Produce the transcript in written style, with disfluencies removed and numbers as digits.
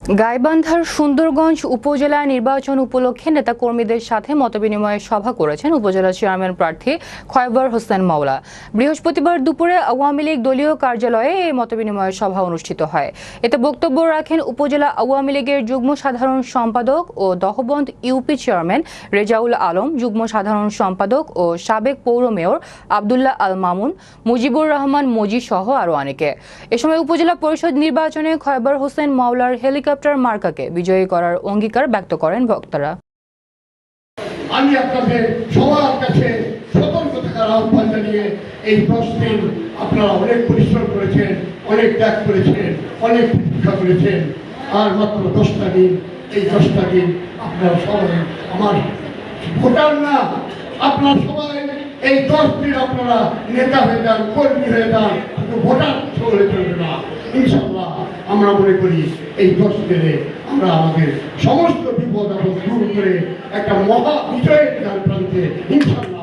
গাইবান্ধার সুন্দরগঞ্জ উপজেলা নির্বাচন উপলক্ষে নেতাকর্মীদের সাথে মতবিনিময় সভা করেছেন উপজেলা চেয়ারম্যান প্রার্থী খয়বর হোসেন মাওলা। বৃহস্পতিবার দুপুরে আওয়ামী লীগ দলীয় কার্যালয়ে এই মতবিনিময় সভা অনুষ্ঠিত হয়। এতে বক্তব্য রাখেন উপজেলা আওয়ামী লীগের যুগ্ম সাধারণ সম্পাদক ও দহবন্দ ইউপি চেয়ারম্যান রেজাউল আলম, যুগ্ম সাধারণ সম্পাদক ও সাবেক পৌর মেয়র আব্দুল্লাহ আল মামুন, মুজিবুর রহমান মজি সহ আরও অনেকে। এ সময় উপজেলা পরিষদ নির্বাচনে খয়বর হোসেন মাওলার হেলিকপ্টার মার্কাকে বিজয়ী করার অঙ্গীকার ব্যক্ত করেন বক্তারা। আমি আপনাদের সবার কাছে সতর্ক থাকার আহ্বান জানিয়ে এই 10 দিন আপনারা অনেক পরিশ্রম করেছেন, অনেক ত্যাগ করেছেন, অনেক প্রতীক্ষা করেছেন, আর মাত্র 10টা দিন। এই 10টা দিন আপনারা সবাই আমার ভোটার না, আপনারা সবাই এই 10 দিন আপনারা নেতা হয়ে যান, কর্মী হয়ে যান, শুধু ভোটার হলে চলবে না। ইনশাআল্লাহ আমরা মনে করি এই 10 দিনে আমরা আমাদের সমস্ত বিপদ আপদ দূর করে একটা মহা বিজয়ের দ্বার প্রান্তে ইনশাআল্লাহ